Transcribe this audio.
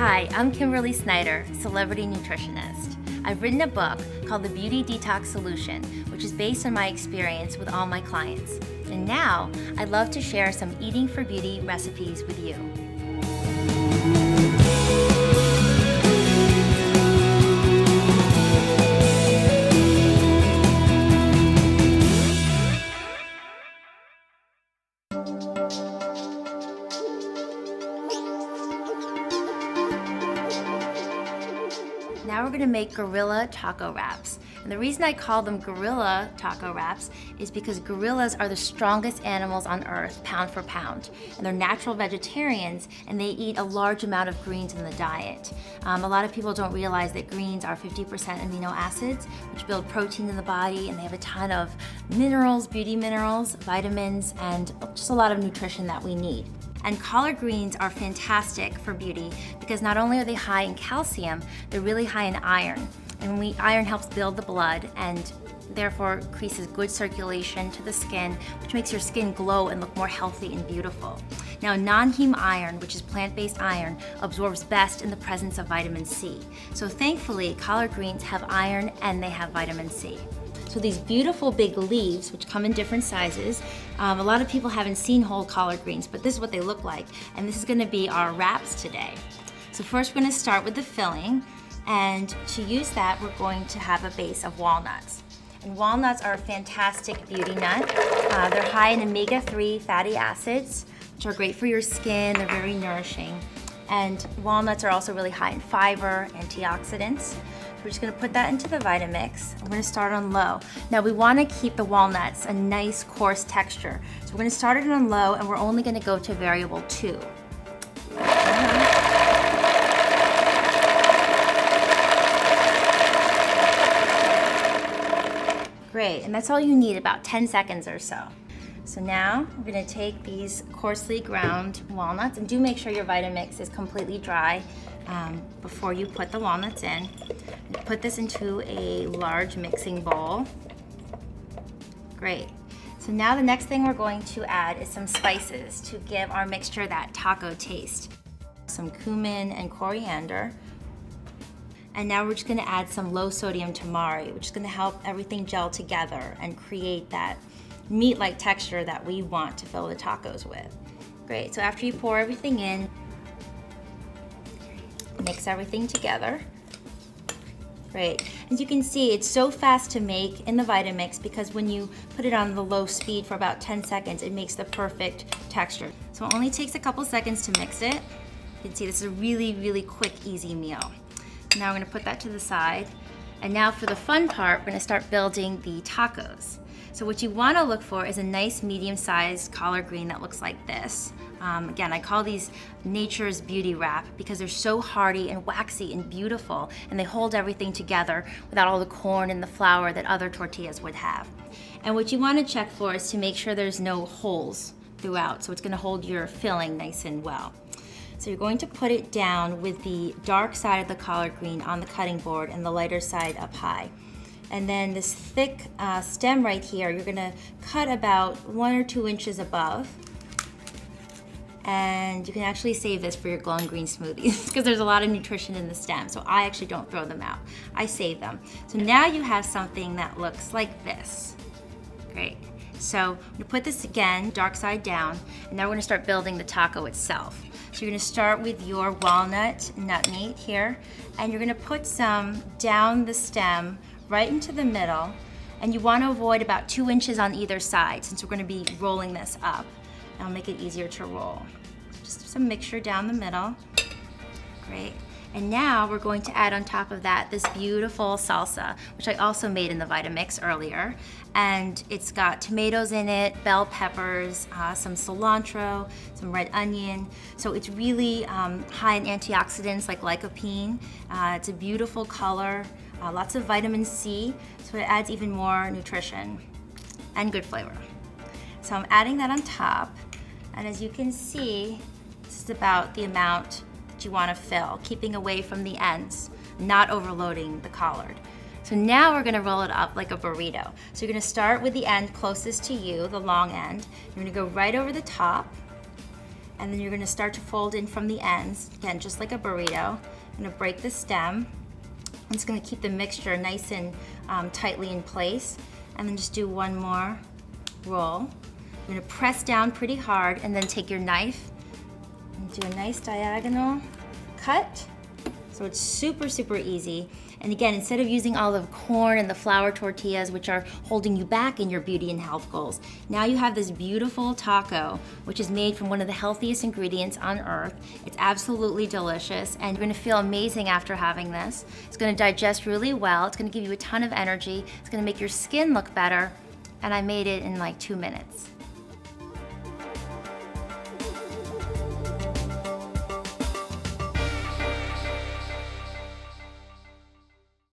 Hi, I'm Kimberly Snyder, celebrity nutritionist. I've written a book called The Beauty Detox Solution, which is based on my experience with all my clients. And now, I'd love to share some eating for beauty recipes with you. Now we're going to make gorilla taco wraps. And the reason I call them gorilla taco wraps is because gorillas are the strongest animals on earth, pound for pound. And they're natural vegetarians, and they eat a large amount of greens in the diet. A lot of people don't realize that greens are 50% amino acids, which build protein in the body, and they have a ton of minerals, beauty minerals, vitamins, and just a lot of nutrition that we need. And collard greens are fantastic for beauty because not only are they high in calcium, they're really high in iron. And iron helps build the blood and therefore increases good circulation to the skin, which makes your skin glow and look more healthy and beautiful. Now, non-heme iron, which is plant-based iron, absorbs best in the presence of vitamin C. So thankfully, collard greens have iron and they have vitamin C. So these beautiful big leaves, which come in different sizes, a lot of people haven't seen whole collard greens, but this is what they look like. And this is gonna be our wraps today. So first we're gonna start with the filling. And to use that, we're going to have a base of walnuts. And walnuts are a fantastic beauty nut. They're high in omega-3 fatty acids, which are great for your skin. They're very nourishing. And walnuts are also really high in fiber, antioxidants. We're just gonna put that into the Vitamix. We're gonna start on low. Now we wanna keep the walnuts a nice coarse texture. So we're gonna start it on low and we're only gonna go to variable 2. Great, and that's all you need, about 10 seconds or so. So now we're gonna take these coarsely ground walnuts, and do make sure your Vitamix is completely dry before you put the walnuts in. Put this into a large mixing bowl. Great. So now the next thing we're going to add is some spices to give our mixture that taco taste. Some cumin and coriander. And now we're just gonna add some low sodium tamari, which is gonna help everything gel together and create that meat-like texture that we want to fill the tacos with. Great, so after you pour everything in, mix everything together. Great, as you can see, it's so fast to make in the Vitamix because when you put it on the low speed for about 10 seconds, it makes the perfect texture. So it only takes a couple seconds to mix it. You can see this is a really, really quick, easy meal. Now we're gonna put that to the side. And now for the fun part, we're gonna start building the tacos. So what you wanna look for is a nice medium-sized collard green that looks like this. Again, I call these nature's beauty wrap because they're so hearty and waxy and beautiful, and they hold everything together without all the corn and the flour that other tortillas would have. And what you wanna check for is to make sure there's no holes throughout, so it's gonna hold your filling nice and well. So you're going to put it down with the dark side of the collard green on the cutting board and the lighter side up high. And then this thick stem right here, you're gonna cut about 1 or 2 inches above. And you can actually save this for your glowing green smoothies because there's a lot of nutrition in the stem. So I actually don't throw them out, I save them. So now you have something that looks like this. Great. So I'm gonna put this again, dark side down, and now we're gonna start building the taco itself. So you're gonna start with your walnut nut meat here, and you're gonna put some down the stem right into the middle, and you wanna avoid about 2 inches on either side since we're gonna be rolling this up. That'll make it easier to roll. Just some mixture down the middle. Great. And now we're going to add on top of that this beautiful salsa, which I also made in the Vitamix earlier. And it's got tomatoes in it, bell peppers, some cilantro, some red onion. So it's really high in antioxidants like lycopene. It's a beautiful color, lots of vitamin C, so it adds even more nutrition and good flavor. So I'm adding that on top. And as you can see, this is about the amount you want to fill, keeping away from the ends, not overloading the collard. So now we're gonna roll it up like a burrito. So you're gonna start with the end closest to you, the long end. You're gonna go right over the top, and then you're gonna start to fold in from the ends, again, just like a burrito. I'm gonna break the stem. I'm just gonna keep the mixture nice and tightly in place, and then just do one more roll. You're gonna press down pretty hard, and then take your knife and do a nice diagonal cut. So it's super, super easy. And again, instead of using all the corn and the flour tortillas, which are holding you back in your beauty and health goals, now you have this beautiful taco, which is made from one of the healthiest ingredients on earth. It's absolutely delicious, and you're gonna feel amazing after having this. It's gonna digest really well. It's gonna give you a ton of energy. It's gonna make your skin look better, and I made it in like 2 minutes.